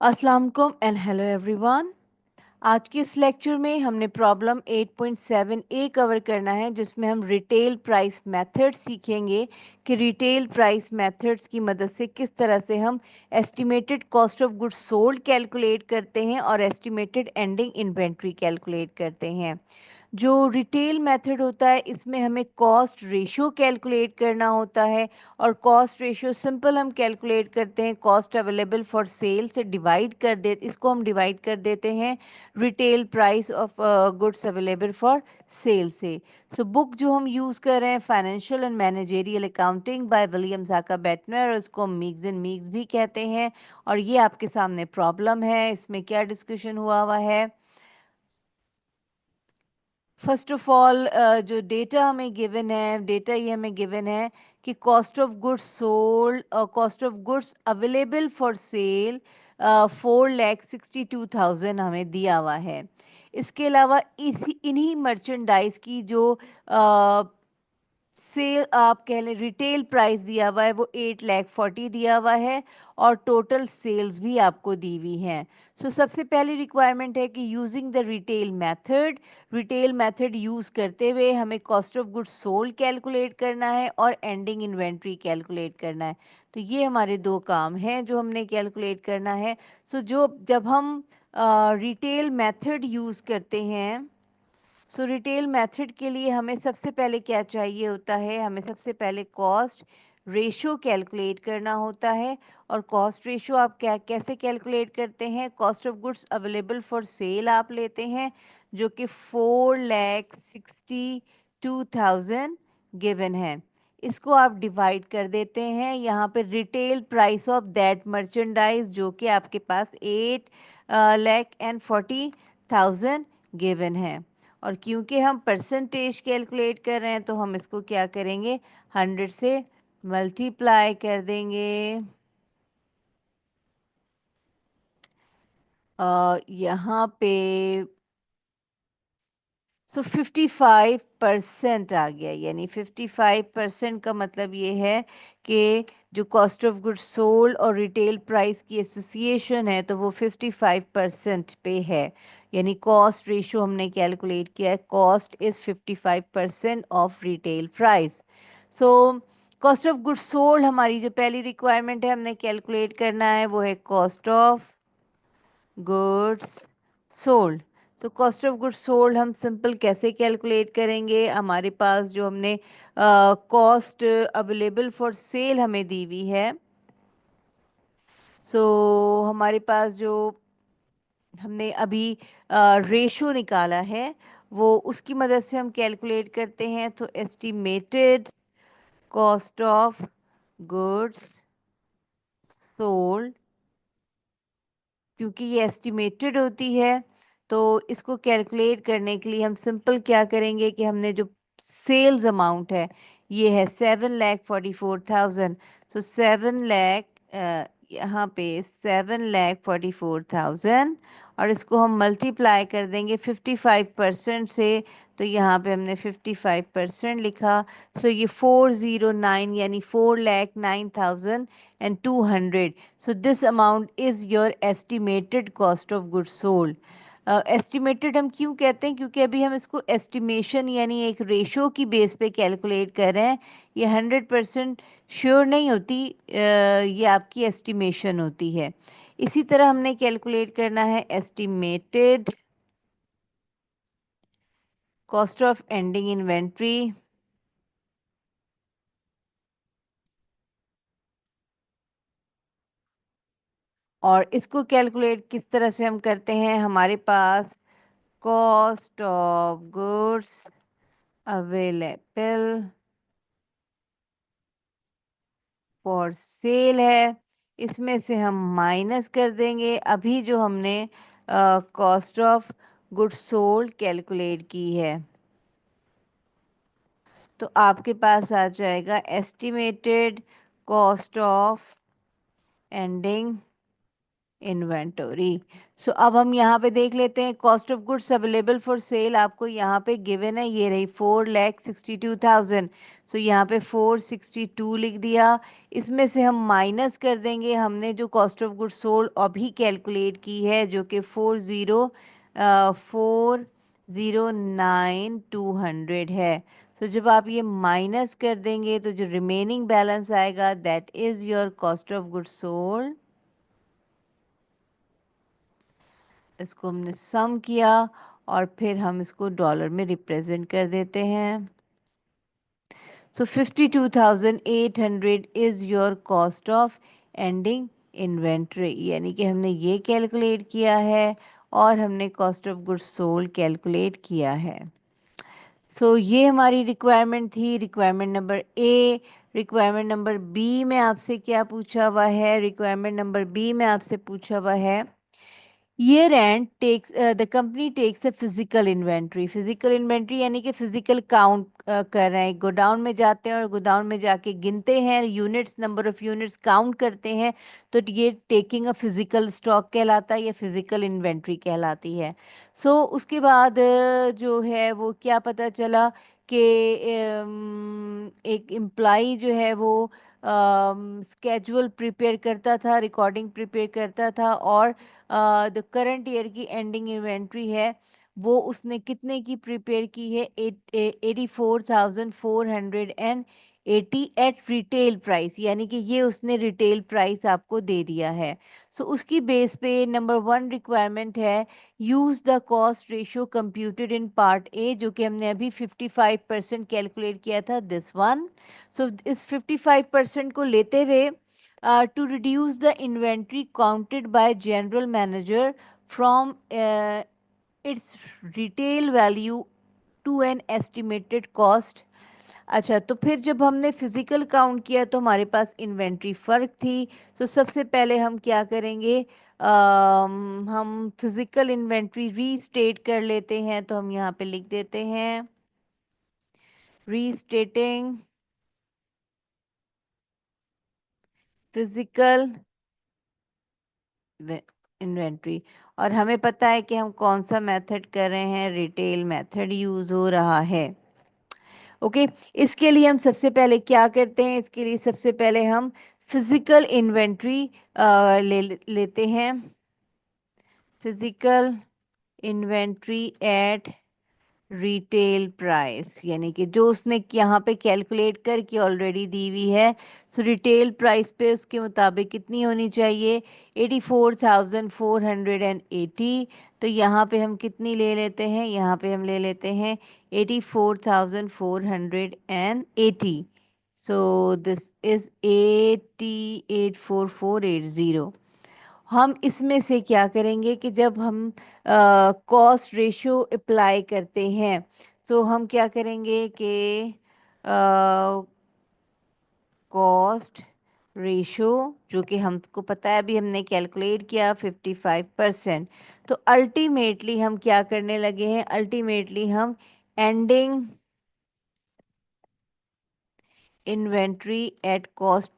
अस्सलाम वालेकुम and hello everyone. आज के इस लेक्चर में हमने प्रॉब्लम 8.7 ए कवर करना है, जिसमें हम रिटेल प्राइस मेथड सीखेंगे कि रिटेल प्राइस मेथड्स की मदद से किस तरह से हम estimated cost of goods sold calculate करते हैं और एस्टिमेटेड एंडिंग इन्वेंट्री कैलकुलेट करते हैं। जो रिटेल मेथड होता है, इसमें हमें कॉस्ट रेशियो कैलकुलेट करना होता है और कॉस्ट रेशियो सिंपल हम कैलकुलेट करते हैं कॉस्ट अवेलेबल फॉर सेल से डिवाइड कर दे इसको हम डिवाइड कर देते हैं retail price of goods available for sale से। सो बुक जो हम यूज़ कर रहे हैं financial and managerial accounting by William Haka Bettner, उसको हम मीग्स एंड मीग्स भी कहते हैं। और ये आपके सामने प्रॉब्लम है, इसमें क्या डिस्कशन हुआ है। फर्स्ट ऑफ ऑल जो डेटा हमें गिवन है, डेटा ये हमें गिवन है कि कॉस्ट ऑफ गुड्स सोल्ड और cost of goods available for cell 4,62,000 हमें दिया हुआ है। इसके अलावा इन्हीं मर्चेंडाइज की जो सेल आप कह लें रिटेल प्राइस दिया हुआ है वो 8,40,000 दिया हुआ है और टोटल सेल्स भी आपको दी हुई हैं। सो सबसे पहली रिक्वायरमेंट है कि using the retail method use करते हुए हमें cost of goods sold calculate करना है और एंडिंग इन्वेंट्री कैलकुलेट करना है। तो ये हमारे दो काम हैं जो हमने कैलकुलेट करना है। सो जब हम रिटेल मेथड यूज करते हैं, सो रिटेल मेथड के लिए हमें सबसे पहले क्या चाहिए होता है, हमें सबसे पहले कॉस्ट रेशो कैलकुलेट करना होता है। और कॉस्ट रेशो आप क्या कैसे कैलकुलेट करते हैं, cost of goods available for cell आप लेते हैं जो कि 4,62,000 गिवन है। इसको आप डिवाइड कर देते हैं यहाँ पे retail price of that merchandise जो कि आपके पास 8,40,000 गिवन है। और क्योंकि हम परसेंटेज कैलकुलेट कर रहे हैं तो हम इसको क्या करेंगे, 100 से मल्टीप्लाई कर देंगे। यहाँ पे 55% आ गया, यानी 55% का मतलब ये है कि जो कॉस्ट ऑफ गुड्स सोल्ड और रिटेल प्राइस की एसोसिएशन है तो वो 55% पे है। यानी कॉस्ट रेशो हमने कैलकुलेट किया है, cost is 55% of retail price. So cost of goods sold हमारी जो पहली रिक्वायरमेंट है हमने कैलकुलेट करना है वो है कॉस्ट ऑफ गुड्स सोल्ड। तो कॉस्ट ऑफ गुड्स सोल्ड हम सिंपल कैसे कैलकुलेट करेंगे, हमारे पास जो हमने कॉस्ट अवेलेबल फॉर सेल हमें दी हुई है। सो हमारे पास जो हमने अभी रेशो निकाला है वो उसकी मदद से हम कैलकुलेट करते हैं। तो estimated cost of goods sold, क्योंकि ये एस्टिमेटेड होती है तो इसको कैलकुलेट करने के लिए हम सिंपल क्या करेंगे कि हमने जो सेल्स अमाउंट है ये है 7,44,000। तो 7 लाख यहाँ पे 7,44,000 और इसको हम मल्टीप्लाई कर देंगे 55% से। तो यहाँ पे हमने 55% लिखा। सो ये 409 यानी 4,09,200। So this amount is your estimated cost of goods sold. Estimated हम क्यों कहते हैं, क्योंकि अभी हम इसको एस्टिमेशन यानी एक रेशो की बेस पे कैलकुलेट कर रहे हैं। ये 100% श्योर नहीं होती, ये आपकी एस्टिमेशन होती है। इसी तरह हमने कैलकुलेट करना है estimated cost of ending inventory. और इसको कैलकुलेट किस तरह से हम करते हैं, हमारे पास cost of goods available for sale है, इसमें से हम माइनस कर देंगे अभी जो हमने cost of goods sold calculate की है। तो आपके पास आ जाएगा estimated cost of ending inventory. So अब हम यहाँ पे देख लेते हैं cost of goods available for sale आपको यहाँ पे गिवन है, ये रही 4,62,000। सो यहाँ पे 462 लिख दिया। इसमें से हम माइनस कर देंगे हमने जो कॉस्ट ऑफ गुड्स सोल्ड अभी कैलकुलेट की है जो कि 4,09200 है। तो जब आप ये माइनस कर देंगे तो जो रिमेनिंग बैलेंस आएगा that is your cost of goods sold. इसको हमने सम किया और फिर हम इसको डॉलर में रिप्रेजेंट कर देते हैं। So 52,800 is your cost of ending inventory, यानी कि हमने ये कैलकुलेट किया है और हमने cost of goods sold calculate किया है। ये हमारी रिक्वायरमेंट थी, requirement number A. Requirement number B में आपसे क्या पूछा हुआ है? रिक्वायरमेंट नंबर बी में आपसे पूछा हुआ है year end takes the company takes a physical inventory। Physical inventory यानी कि फिजिकल काउंट कर रहे हैं, गोडाउन में जाते हैं और गोडाउन में जाके गिनते हैं units, number of units count करते हैं, तो ये टेकिंग अ फिजिकल स्टॉक कहलाता है या फिजिकल इन्वेंट्री कहलाती है। उसके बाद जो है वो क्या पता चला कि एक एम्प्लॉई जो है वो स्केजुअल प्रिपेयर करता था, रिकॉर्डिंग प्रिपेयर करता था और द करंट ईयर की एंडिंग इन्वेंट्री है वो उसने कितने की प्रिपेयर की है? 84,480 एट रिटेल प्राइस, यानी कि ये उसने रिटेल प्राइस आपको दे दिया है। उसकी बेस पे नंबर 1 रिक्वायरमेंट है use the cost ratio computed in part A, जो कि हमने अभी 55% कैलकुलेट किया था, दिस वन। इस 55% को लेते हुए to reduce the inventory counted by general manager from its retail value to an estimated cost। अच्छा, तो फिर जब हमने फिजिकल काउंट किया तो हमारे पास इन्वेंट्री फर्क थी। सबसे पहले हम क्या करेंगे, हम फिजिकल इन्वेंट्री रीस्टेट कर लेते हैं, तो हम यहाँ पे लिख देते हैं रीस्टेटिंग फिजिकल इन्वेंट्री। और हमें पता है कि हम कौन सा मेथड कर रहे हैं, रिटेल मेथड यूज हो रहा है। ओके, इसके लिए हम सबसे पहले क्या करते हैं? इसके लिए सबसे पहले हम फिजिकल इन्वेंट्री लेते हैं, physical inventory at retail price, यानी कि जो उसने यहाँ पे कैलकुलेट करके ऑलरेडी दी हुई है। रिटेल प्राइस पे उसके मुताबिक कितनी होनी चाहिए? 84,480। तो यहाँ पे हम कितनी ले लेते हैं? यहाँ पे हम ले लेते हैं 84,480। This is 884480। हम इसमें से क्या करेंगे कि जब हम कॉस्ट रेशियो अप्लाई करते हैं तो हम क्या करेंगे कि कॉस्ट रेशियो जो कि हमको पता है अभी हमने कैलकुलेट किया 55%, तो अल्टीमेटली हम क्या करने लगे हैं? अल्टीमेटली हम एंडिंग इन्वेंट्री एट कॉस्ट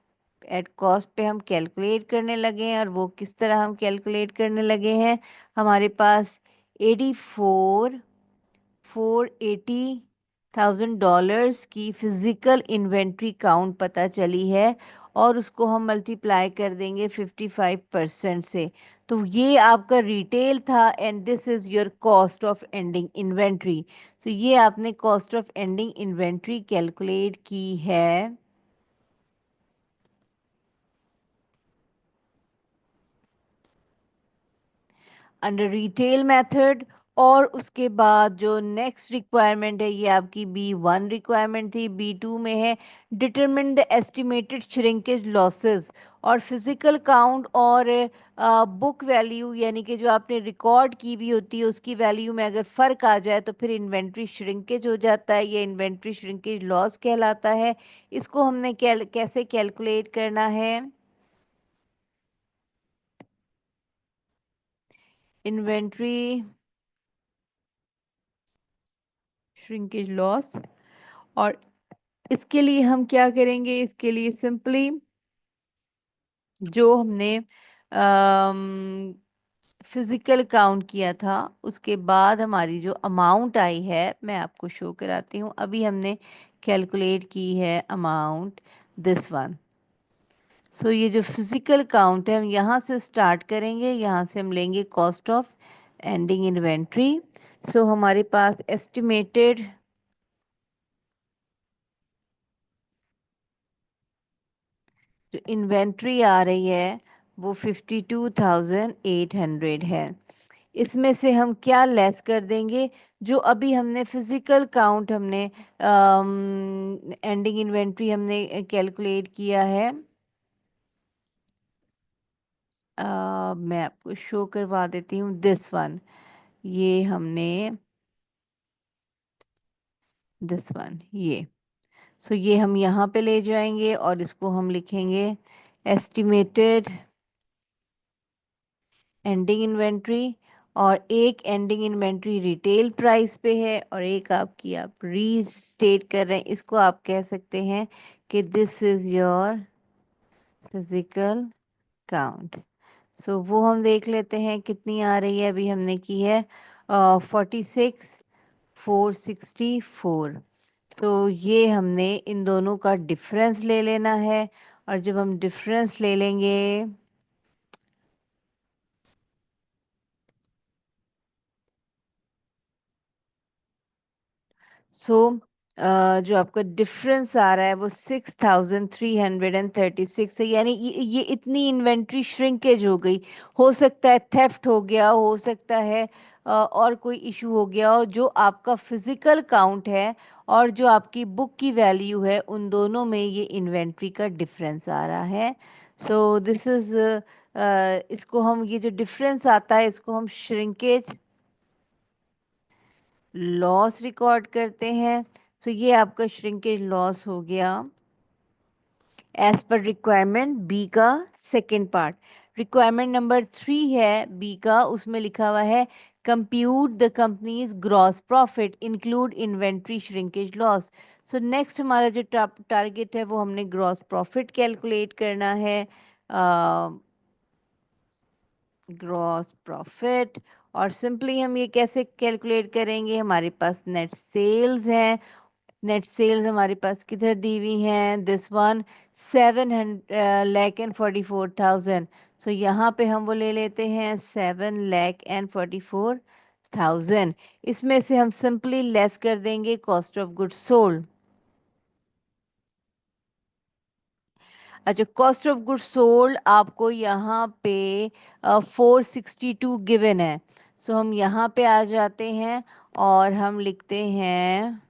पे हम कैलकुलेट करने लगे हैं। और वो किस तरह हम कैलकुलेट करने लगे हैं? हमारे पास 84,480 डॉलर्स की फिजिकल इन्वेंट्री काउंट पता चली है और उसको हम मल्टीप्लाई कर देंगे 55% से। तो ये आपका रिटेल था and this is your cost of ending inventory. ये आपने cost of ending inventory calculate की है अंडर रिटेल मेथड। और उसके बाद जो नेक्स्ट रिक्वायरमेंट है ये आपकी B1 रिक्वायरमेंट थी। B2 में है determine the estimated shrinkage losses. और फिजिकल काउंट और बुक वैल्यू यानी कि जो आपने रिकॉर्ड की हुई होती है उसकी वैल्यू में अगर फ़र्क आ जाए तो फिर इन्वेंट्री श्रिंकेज हो जाता है, ये इन्वेंट्री श्रिंकेज लॉस कहलाता है। इसको हमने कैसे कैलकुलेट करना है? Inventory shrinkage loss. और इसके लिए हम क्या करेंगे? इसके लिए सिंपली जो हमने फिजिकल काउंट किया था, उसके बाद हमारी जो अमाउंट आई है मैं आपको शो कराती हूँ। अभी हमने कैलकुलेट की है अमाउंट, दिस वन। सो ये जो फिजिकल काउंट है हम यहाँ से स्टार्ट करेंगे, यहाँ से हम लेंगे कॉस्ट ऑफ एंडिंग इन्वेंट्री। सो हमारे पास एस्टिमेटेड जो इन्वेंट्री आ रही है वो 52,800 है। इसमें से हम क्या लेस कर देंगे, जो अभी हमने फिजिकल काउंट हमने एंडिंग इन्वेंट्री हमने कैलकुलेट किया है। मैं आपको शो करवा देती हूँ, दिस वन। ये हमने दिस वन ये, सो ये हम यहाँ पे ले जाएंगे और इसको हम लिखेंगे एस्टिमेटेड एंडिंग इन्वेंट्री। और एक एंडिंग इन्वेंट्री रिटेल प्राइस पे है और एक आपकी आप रीस्टेट कर रहे हैं, इसको आप कह सकते हैं कि this is your physical count. So वो हम देख लेते हैं कितनी आ रही है। अभी हमने की है 46,464। तो ये हमने इन दोनों का डिफरेंस ले लेना है, और जब हम डिफरेंस ले लेंगे सो जो आपका डिफरेंस आ रहा है वो 6,336 है। यानी ये इतनी इन्वेंट्री श्रिंकेज हो गई। हो सकता है थेफ्ट हो गया, हो सकता है और कोई इशू हो गया हो, जो आपका फिजिकल काउंट है और जो आपकी बुक की वैल्यू है उन दोनों में ये इन्वेंट्री का डिफरेंस आ रहा है। सो दिस इज इसको हम, ये जो डिफरेंस आता है इसको हम श्रिंकेज लॉस रिकॉर्ड करते हैं। तो ये आपका श्रिंकेज लॉस हो गया एज पर रिक्वायरमेंट बी का सेकंड पार्ट। रिक्वायरमेंट नंबर 3 है बी का, उसमें लिखा हुआ है compute the companies gross profit include inventory shrinkage loss. So next हमारा जो टारगेट है वो हमने ग्रॉस प्रॉफिट कैलकुलेट करना है। ग्रॉस प्रॉफिट, और सिंपली हम ये कैसे कैलकुलेट करेंगे, हमारे पास नेट सेल्स है। नेट सेल्स हमारे पास किधर दी हुई हैं, दिस वन, 7,44,000। सो यहाँ पे हम वो ले लेते हैं 7,44,000। इसमें से हम सिंपली लेस कर देंगे कॉस्ट ऑफ गुड्स सोल्ड। अच्छा, कॉस्ट ऑफ गुड्स सोल्ड आपको यहाँ पे 462 गिवन है। सो हम यहाँ पे आ जाते हैं और हम लिखते हैं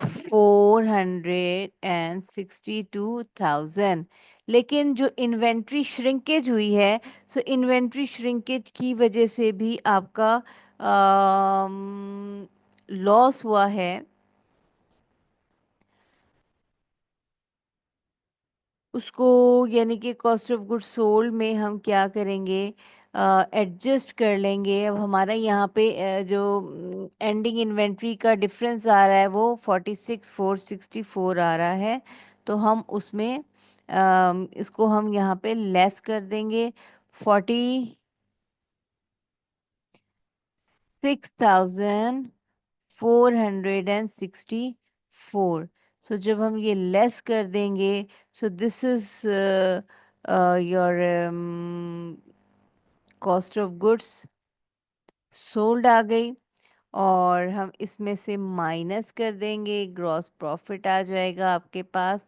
462,000। लेकिन जो इन्वेंट्री श्रिंकेज हुई है, सो इन्वेंट्री श्रिंकेज की वजह से भी आपका लॉस हुआ है। उसको यानी कि कॉस्ट ऑफ गुड्स सोल्ड में हम क्या करेंगे, एडजस्ट कर लेंगे। अब हमारा यहाँ पे जो एंडिंग इन्वेंट्री का डिफरेंस आ रहा है वो 46,464 आ रहा है। तो हम उसमें इसको हम यहाँ पे लेस कर देंगे 46,464। सो जब हम ये लेस कर देंगे, so this is your cost of goods sold आ गई। और हम इसमें से माइनस कर देंगे, ग्रॉस प्रॉफिट आ जाएगा आपके पास।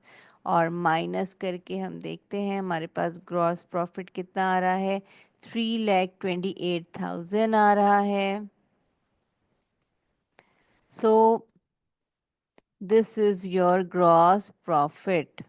और माइनस करके हम देखते हैं हमारे पास ग्रॉस प्रॉफिट कितना आ रहा है, 3,28,000 आ रहा है। सो this is your gross profit.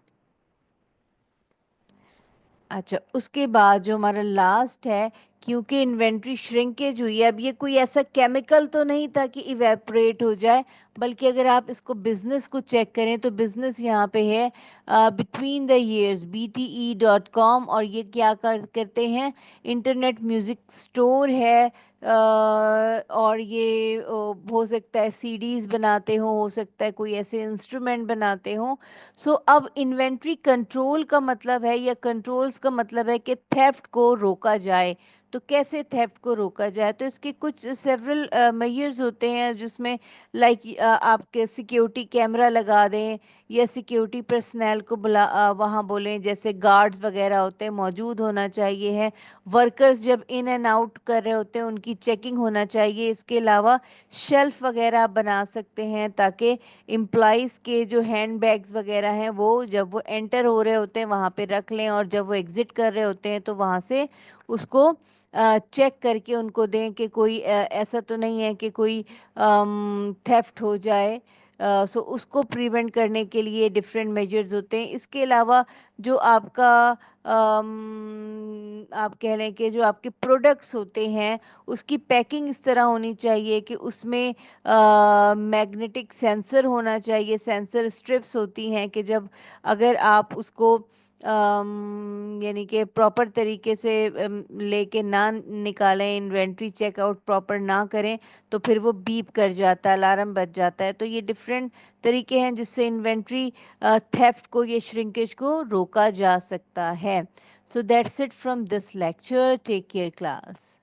अच्छा, उसके बाद जो हमारा लास्ट है क्योंकि इन्वेंट्री श्रिंकेज हुई है। अब ये कोई ऐसा केमिकल तो नहीं था कि इवेपोरेट हो जाए, बल्कि अगर आप इसको बिजनेस को चेक करें तो बिजनेस यहाँ पे है बिटवीन द ईयर्स bte.com, और ये क्या करते हैं, इंटरनेट म्यूजिक स्टोर है। और ये हो सकता है सीडीज बनाते हो सकता है कोई ऐसे इंस्ट्रूमेंट बनाते हो। सो अब इन्वेंट्री कंट्रोल का मतलब है, या कंट्रोल्स का मतलब है कि थेफ्ट को रोका जाए। तो कैसे थेफ्ट को रोका जाए, तो इसके कुछ सेवरल मेजर्स होते हैं, जिसमें लाइक आपके सिक्योरिटी कैमरा लगा दें, या सिक्योरिटी पर्सनल को वहाँ बोलें, जैसे गार्ड्स वगैरह होते हैं मौजूद होना चाहिए है। वर्कर्स जब इन एंड आउट कर रहे होते हैं उनकी चेकिंग होना चाहिए। इसके अलावा शेल्फ वगैरह आप बना सकते हैं, ताकि एम्प्लॉयज़ के जो हैंड बैग्स वगैरह हैं वो जब वो एंटर हो रहे होते हैं वहाँ पे रख लें, और जब वो एग्जिट कर रहे होते हैं तो वहाँ से उसको चेक करके उनको दें कि कोई ऐसा तो नहीं है कि कोई थेफ्ट हो जाए। सो उसको प्रिवेंट करने के लिए डिफरेंट मेजर्स होते हैं। इसके अलावा जो आपका आप कह लें कि जो आपके प्रोडक्ट्स होते हैं उसकी पैकिंग इस तरह होनी चाहिए कि उसमें मैग्नेटिक सेंसर होना चाहिए। सेंसर स्ट्रिप्स होती हैं कि जब अगर आप उसको यानी कि प्रॉपर तरीके से लेके ना निकालें, इन्वेंट्री चेकआउट प्रॉपर ना करें, तो फिर वो बीप कर जाता है, अलार्म बज जाता है। तो ये डिफरेंट तरीके हैं जिससे इन्वेंट्री थेफ्ट को, ये श्रिंकेज को रोका जा सकता है। So that's it from this lecture. Take care class.